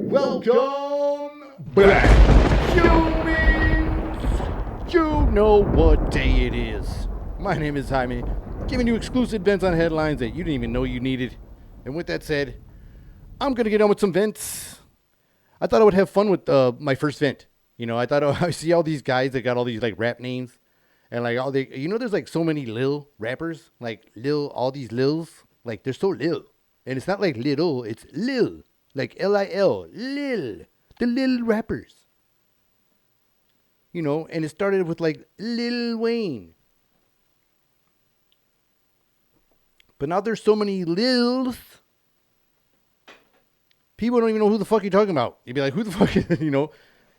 Welcome back, humans! You know what day it is. My name is Jaime, giving you exclusive vents on headlines that you didn't even know you needed. And with that said, I'm going to get on with some vents. I thought I would have fun with my first vent. You know, I thought I see all these guys that got all these like rap names. And like all they, there's like so many lil rappers, like all these lils, like they're so lil. And it's not like little, it's lil. Like Lil, Lil, the little rappers. You know, and it started with like Lil Wayne. But now there's so many Lils. People don't even know who the fuck you're talking about. You'd be like, who the fuck is,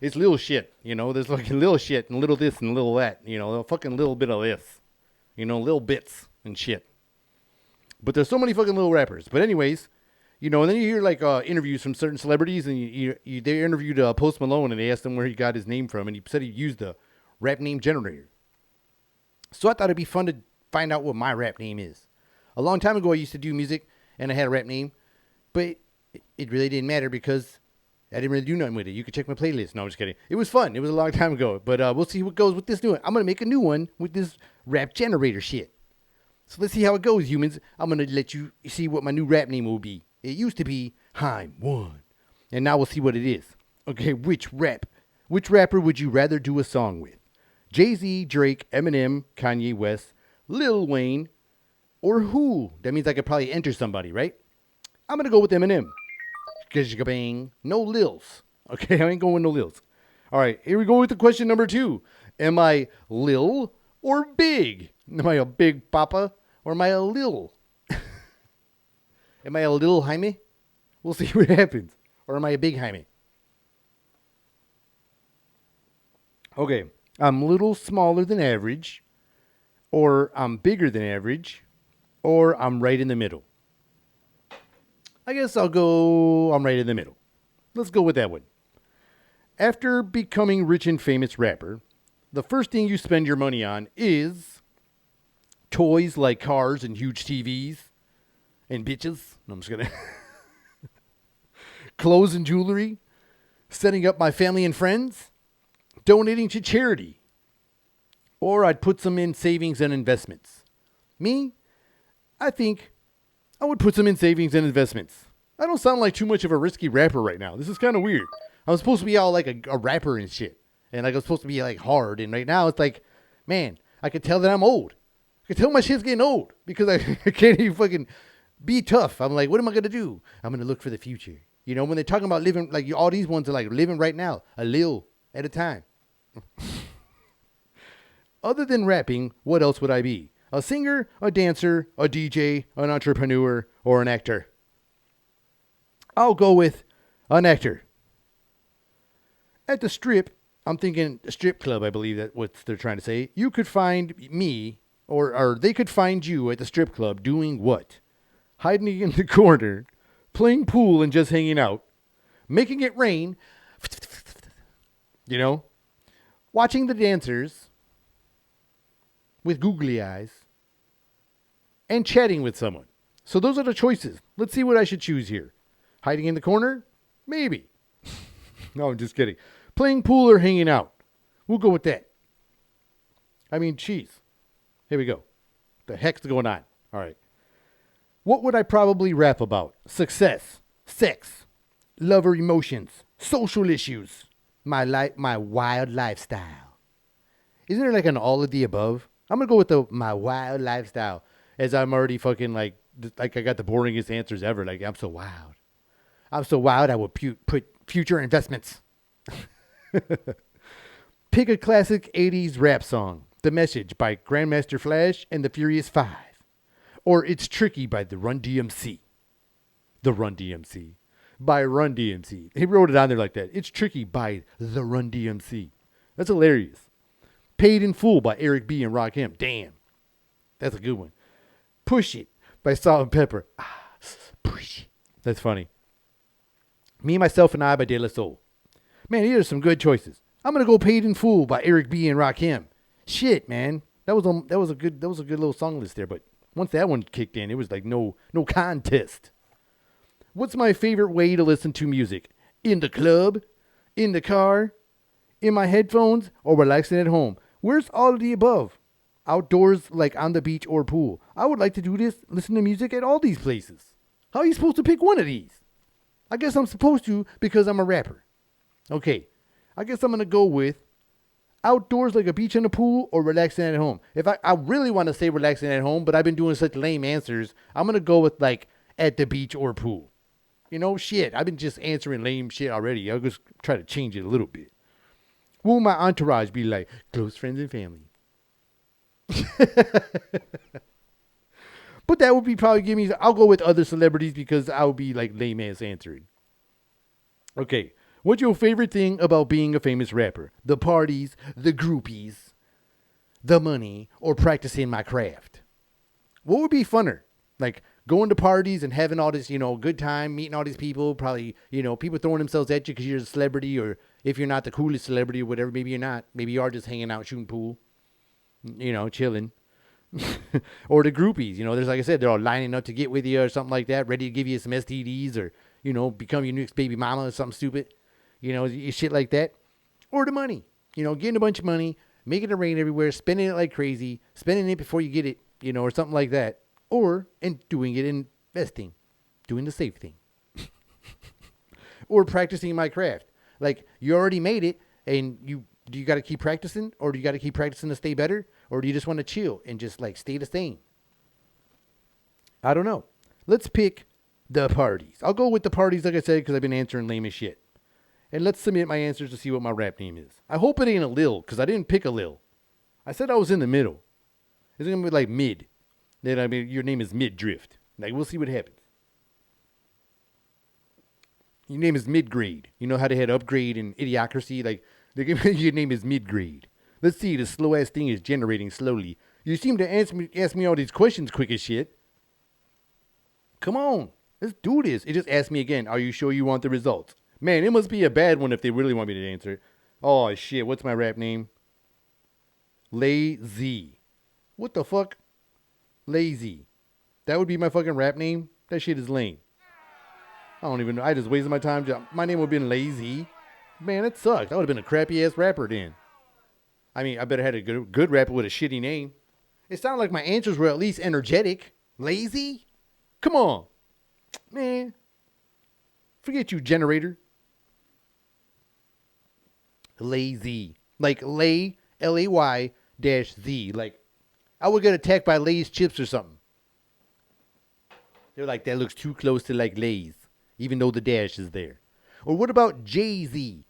it's little shit. There's like little shit and little this and little that. A fucking little bit of this. Little bits and shit. But there's so many fucking little rappers. But anyways, and then you hear like interviews from certain celebrities, and they interviewed Post Malone, and they asked him where he got his name from, and he said he used a rap name generator. So I thought it'd be fun to find out what my rap name is. A long time ago, I used to do music, and I had a rap name, but it really didn't matter because I didn't really do nothing with it. You could check my playlist. No, I'm just kidding. It was fun. It was a long time ago, but we'll see what goes with this new one. I'm gonna make a new one with this rap generator shit. So let's see how it goes, humans. I'm gonna let you see what my new rap name will be. It used to be Heim One. And now we'll see what it is. Okay, which rapper would you rather do a song with? Jay-Z, Drake, Eminem, Kanye West, Lil Wayne, or who? That means I could probably enter somebody, right? I'm going to go with Eminem. Bang. No Lils. Okay, I ain't going with no Lils. All right, here we go with the question number 2. Am I Lil or big? Am I a big papa or am I a Lil? Am I a little Jaime? We'll see what happens. Or am I a big Jaime? Okay, I'm a little smaller than average, or I'm bigger than average, or I'm right in the middle. I guess I'm right in the middle. Let's go with that one. After becoming rich and famous rapper, the first thing you spend your money on is toys like cars and huge TVs. And bitches. No, I'm just kidding. Clothes and jewelry. Setting up my family and friends. Donating to charity. Or I'd put some in savings and investments. Me? I think I would put some in savings and investments. I don't sound like too much of a risky rapper right now. This is kind of weird. I was supposed to be all like a rapper and shit. And like I was supposed to be like hard. And right now it's like, man, I could tell that I'm old. I could tell my shit's getting old. Because I can't even fucking be tough. I'm like, what am I going to do? I'm going to look for the future. When they're talking about living, like all these ones are like living right now, a little at a time. Other than rapping, what else would I be? A singer, a dancer, a DJ, an entrepreneur, or an actor? I'll go with an actor. At the strip, I'm thinking a strip club, I believe that's what they're trying to say. You could find me, or they could find you at the strip club doing what? Hiding in the corner, playing pool and just hanging out, making it rain, watching the dancers with googly eyes, and chatting with someone. So those are the choices. Let's see what I should choose here. Hiding in the corner? Maybe. No, I'm just kidding. Playing pool or hanging out? We'll go with that. I mean, cheese. Here we go. The heck's going on? All right. What would I probably rap about? Success, sex, love or emotions, social issues, my wild lifestyle. Isn't there like an all of the above? I'm going to go with my wild lifestyle, as I'm already fucking like I got the boringest answers ever. Like, I'm so wild. I'm so wild I will put future investments. Pick a classic 80s rap song. The Message by Grandmaster Flash and the Furious Five. Or It's Tricky by the Run DMC. The Run DMC. By Run DMC. He wrote it on there like that. It's Tricky by the Run DMC. That's hilarious. Paid in Full by Eric B. and Rakim. Damn. That's a good one. Push It by Salt and Pepper. Push it. That's funny. Me, Myself, and I by De La Soul. Man, these are some good choices. I'm going to go Paid in Full by Eric B. and Rakim. Shit, man. That was a good little song list there, but once that one kicked in, it was like no contest. What's my favorite way to listen to music? In the club? In the car? In my headphones? Or relaxing at home? Where's all of the above? Outdoors, like on the beach or pool. I would like to do this, listen to music at all these places. How are you supposed to pick one of these? I guess I'm supposed to because I'm a rapper. Okay, I guess I'm going to go with outdoors like a beach and a pool or relaxing at home. If I really want to say relaxing at home, but I've been doing such lame answers, I'm going to go with like at the beach or pool. You know, shit, I've been just answering lame shit already. I'll just try to change it a little bit. What will my entourage be like? Close friends and family. But that would be probably give me. I'll go with other celebrities because I would be like lame ass answering. Okay, what's your favorite thing about being a famous rapper? The parties, the groupies, the money, or practicing my craft? What would be funner? Like going to parties and having all this, good time, meeting all these people, probably, people throwing themselves at you because you're a celebrity, or if you're not the coolest celebrity or whatever, maybe you're not. Maybe you are just hanging out, shooting pool, chilling. Or the groupies, there's, like I said, they're all lining up to get with you or something like that, ready to give you some STDs or, become your next baby mama or something stupid, shit like that. Or the money, getting a bunch of money, making it rain everywhere, spending it like crazy, spending it before you get it, or something like that. Or, and doing it investing, doing the safe thing. Or practicing my craft. Like, you already made it, and do you got to keep practicing? Or do you got to keep practicing to stay better? Or do you just want to chill and just, like, stay the same? I don't know. Let's pick the parties. I'll go with the parties, like I said, because I've been answering lame as shit. And let's submit my answers to see what my rap name is. I hope it ain't a Lil, because I didn't pick a Lil. I said I was in the middle. It's going to be like mid. Then, your name is Mid-Drift. Like, we'll see what happens. Your name is Mid-Grade. You know how they had Upgrade and Idiocracy? Like, your name is Mid-Grade. Let's see, the slow-ass thing is generating slowly. You seem to ask me all these questions quick as shit. Come on. Let's do this. It just asked me again, are you sure you want the results? Man, it must be a bad one if they really want me to answer. Oh, shit. What's my rap name? Lazy. What the fuck? Lazy. That would be my fucking rap name? That shit is lame. I don't even know. I just wasted my time. My name would have been Lazy. Man, that sucked. I would have been a crappy ass rapper then. I mean, I better had a good rapper with a shitty name. It sounded like my answers were at least energetic. Lazy? Come on. Man. Forget you, generator. Lazy. Like lay, L-A-Y -Z. Like, I would get attacked by Lay's chips or something. They're like, that looks too close to like Lay's, even though the dash is there. Or what about Jay-Z?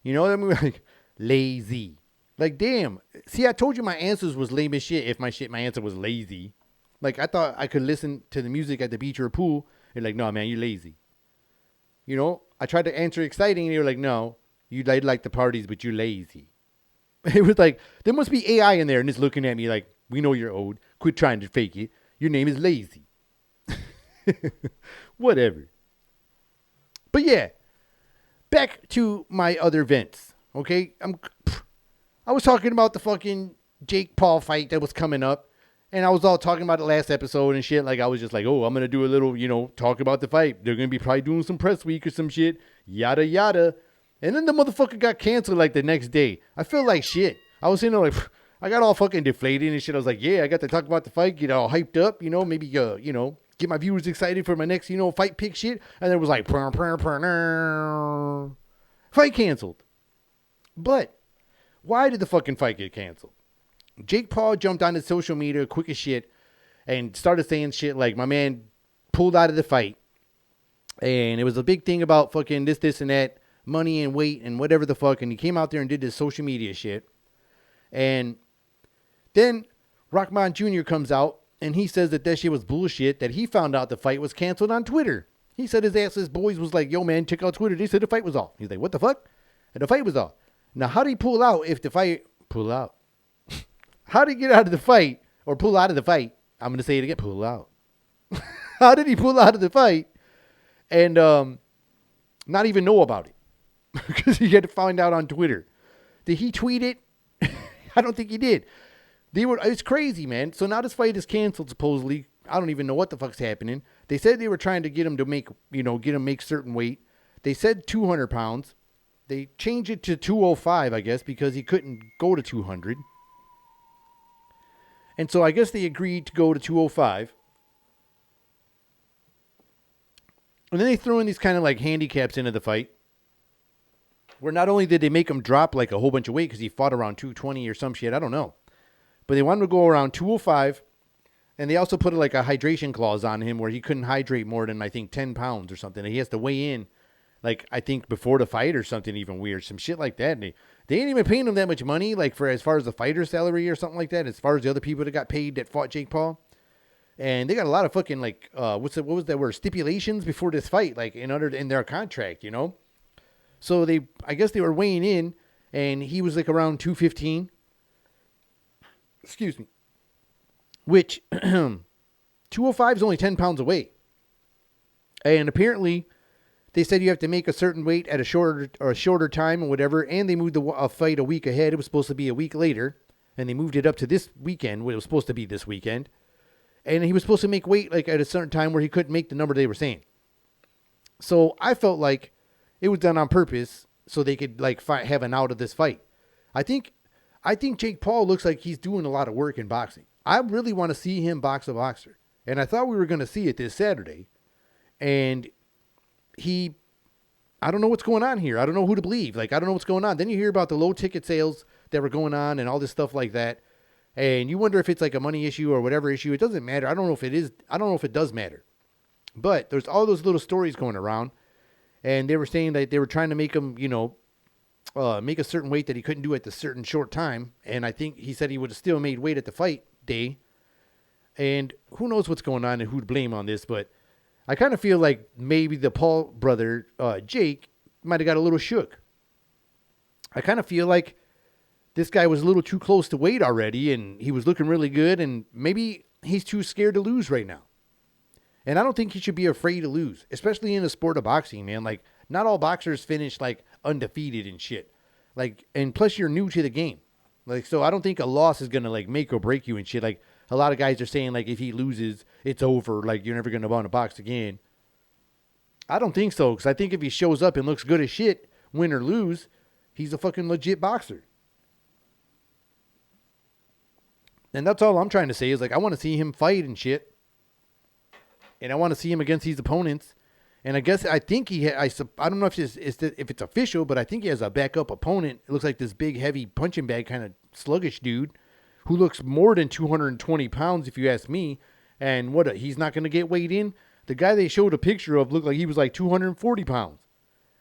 You know what I mean? Like, lazy. Like, damn. See, I told you my answers was lame as shit if my answer was lazy. Like, I thought I could listen to the music at the beach or pool. And like, no, man, you're lazy. I tried to answer exciting, and they were like, no, you like the parties, but you're lazy. It was like, there must be AI in there, and it's looking at me like, we know you're old. Quit trying to fake it. Your name is Lazy. Whatever. But yeah, back to my other vents. Okay, I was talking about the fucking Jake Paul fight that was coming up, and I was all talking about the last episode and shit. Like, I was just like, oh, I'm gonna do a little, talk about the fight. They're gonna be probably doing some press week or some shit, yada yada. And then the motherfucker got canceled like the next day. I feel like shit. I was sitting there like, I got all fucking deflated and shit. I was like, yeah, I got to talk about the fight, get all hyped up, maybe, get my viewers excited for my next, fight pick shit. And then it was like, fight canceled. But why did the fucking fight get canceled? Jake Paul jumped onto social media quick as shit and started saying shit like, my man pulled out of the fight. And it was a big thing about fucking this, and that, money and weight and whatever the fuck. And he came out there and did this social media shit. And then Rockman Jr. comes out and he says that shit was bullshit, that he found out the fight was canceled on Twitter. He said his boys was like, yo, man, check out Twitter. They said the fight was off. He's like, what the fuck? And the fight was off. Now, how did he pull out if the fight... Pull out. How did he get out of the fight or pull out of the fight? I'm going to say it again. Pull out. How did he pull out of the fight and not even know about it? Because he had to find out on Twitter. Did he tweet it? I don't think he did. It's crazy, man. So now this fight is canceled, supposedly. I don't even know what the fuck's happening. They said they were trying to get him to make, make certain weight. They said 200 pounds. They changed it to 205, I guess, because he couldn't go to 200. And so I guess they agreed to go to 205. And then they threw in these kind of like handicaps into the fight, where not only did they make him drop like a whole bunch of weight because he fought around 220 or some shit, I don't know. But they wanted to go around 205. And they also put like a hydration clause on him where he couldn't hydrate more than, I think, 10 pounds or something. And he has to weigh in, like, I think before the fight or something even weird. Some shit like that. And they ain't even paying him that much money, like, for as far as the fighter salary or something like that, as far as the other people that got paid that fought Jake Paul. And they got a lot of fucking, like, what was that word? Stipulations before this fight, like, in their contract, you know? So I guess they were weighing in, and he was, like, around 215. Excuse me. Which, 205 is only 10 pounds away. And apparently, they said you have to make a certain weight at a shorter time or whatever, and they moved the fight a week ahead. It was supposed to be a week later, and they moved it up to this weekend, when it was supposed to be this weekend. And he was supposed to make weight like at a certain time where he couldn't make the number they were saying. So I felt like it was done on purpose so they could like have an out of this fight. I think Jake Paul looks like he's doing a lot of work in boxing. I really want to see him box a boxer. And I thought we were going to see it this Saturday. And I don't know what's going on here. I don't know who to believe. Like, I don't know what's going on. Then you hear about the low ticket sales that were going on and all this stuff like that. And you wonder if it's like a money issue or whatever issue. It doesn't matter. I don't know if it is. I don't know if it does matter. But there's all those little stories going around. And they were saying that they were trying to make him, make a certain weight that he couldn't do at the certain short time. And I think he said he would have still made weight at the fight day. And who knows what's going on and who to blame on this. But I kind of feel like maybe the Paul brother, Jake, might have got a little shook. I kind of feel like this guy was a little too close to weight already, and he was looking really good, and maybe he's too scared to lose right now. And I don't think he should be afraid to lose, especially in the sport of boxing, man. Like, not all boxers finish, like, undefeated and shit. Like, and plus you're new to the game. Like, so I don't think a loss is going to, like, make or break you and shit. Like, a lot of guys are saying, like, if he loses, it's over. Like, you're never going to want to box again. I don't think so, because I think if he shows up and looks good as shit, win or lose, he's a fucking legit boxer. And that's all I'm trying to say is, like, I want to see him fight and shit. And I want to see him against these opponents. And I think I don't know if it's official, but I think he has a backup opponent. It looks like this big, heavy punching bag kind of sluggish dude who looks more than 220 pounds, if you ask me. And he's not going to get weighed in? The guy they showed a picture of looked like he was like 240 pounds.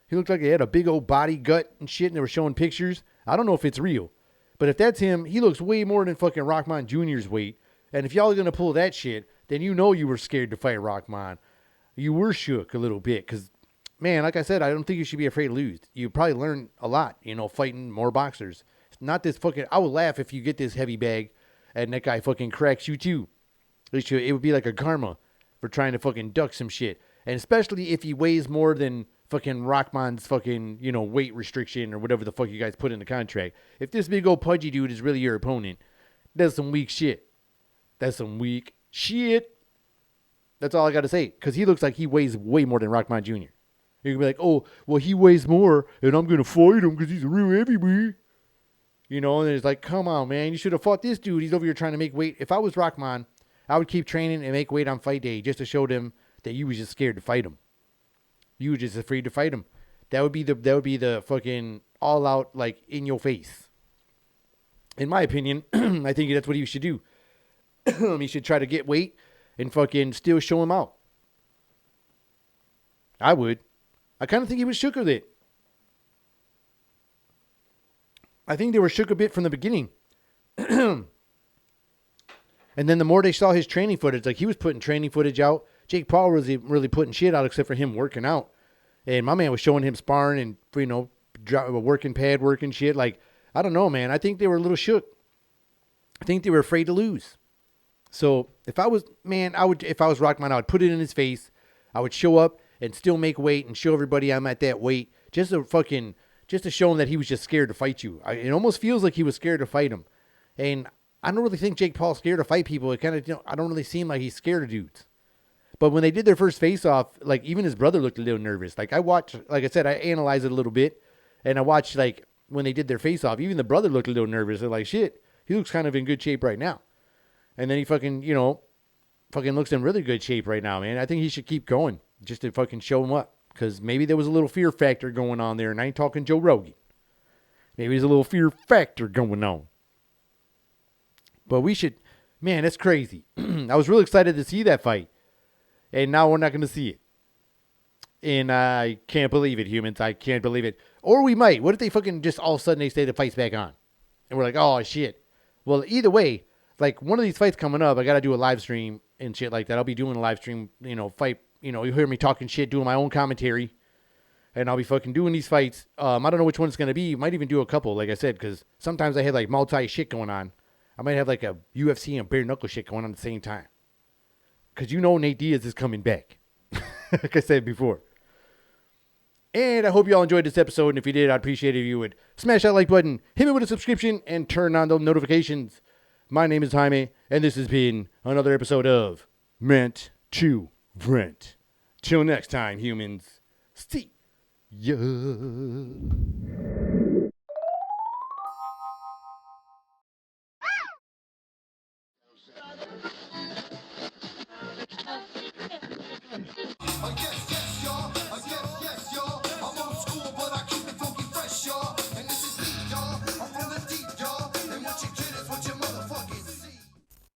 He looked like he had a big old body gut and shit, and they were showing pictures. I don't know if it's real. But if that's him, he looks way more than fucking Rahman Jr.'s weight. And if y'all are going to pull that shit, then you know you were scared to fight Rahman. You were shook a little bit because, man, like I said, I don't think you should be afraid to lose. You probably learn a lot, fighting more boxers. Not this fucking, I would laugh if you get this heavy bag and that guy fucking cracks you too. It would be like a karma for trying to fucking duck some shit. And especially if he weighs more than fucking Rahman's fucking, weight restriction or whatever the fuck you guys put in the contract. If this big old pudgy dude is really your opponent, that's some weak shit. That's some weak shit. That's all I got to say. Because he looks like he weighs way more than Rahman Jr. You can be like, oh, well, he weighs more, and I'm going to fight him because he's a real heavyweight. And it's like, come on, man. You should have fought this dude. He's over here trying to make weight. If I was Rahman, I would keep training and make weight on fight day just to show them that you was just scared to fight him. You were just afraid to fight him. That would be the fucking all out, like, in your face. In my opinion, I think that's what he should do. He should try to get weight and fucking still show him out. I would. I kind of think he was shook with it. I think they were shook a bit from the beginning. And then the more they saw his training footage, like he was putting training footage out. Jake Paul was really putting shit out except for him working out. And my man was showing him sparring and, working pad work and shit. Like, I don't know, man. I think they were a little shook. I think they were afraid to lose. So if I was Rahman, I would put it in his face. I would show up and still make weight and show everybody I'm at that weight just to show him that he was just scared to fight you. It almost feels like he was scared to fight him. And I don't really think Jake Paul's scared to fight people. It kind of, I don't really seem like he's scared of dudes. But when they did their first face off, like even his brother looked a little nervous. Like I watched, like I said, I analyzed it a little bit, and I watched like when they did their face off, even the brother looked a little nervous. They're like, shit, he looks kind of in good shape right now. And then he fucking, fucking looks in really good shape right now, man. I think he should keep going just to fucking show him up. Because maybe there was a little fear factor going on there, and I ain't talking Joe Rogan. Maybe there's a little fear factor going on. But we should, man, that's crazy. I was really excited to see that fight. And now we're not going to see it. And I can't believe it, humans. I can't believe it. Or we might. What if they fucking just all of a sudden they say the fight's back on? And we're like, oh, shit. Well, either way, like one of these fights coming up, I got to do a live stream and shit like that. I'll be doing a live stream, fight. You hear me talking shit, doing my own commentary. And I'll be fucking doing these fights. I don't know which one it's going to be. Might even do a couple, like I said, because sometimes I have like multi-shit going on. I might have like a UFC and bare knuckle shit going on at the same time. Because Nate Diaz is coming back. Like I said before. And I hope you all enjoyed this episode. And if you did, I'd appreciate it if you would smash that like button, hit me with a subscription, and turn on those notifications. My name is Jaime, and this has been another episode of Meant to Rent. Till next time, humans. See ya.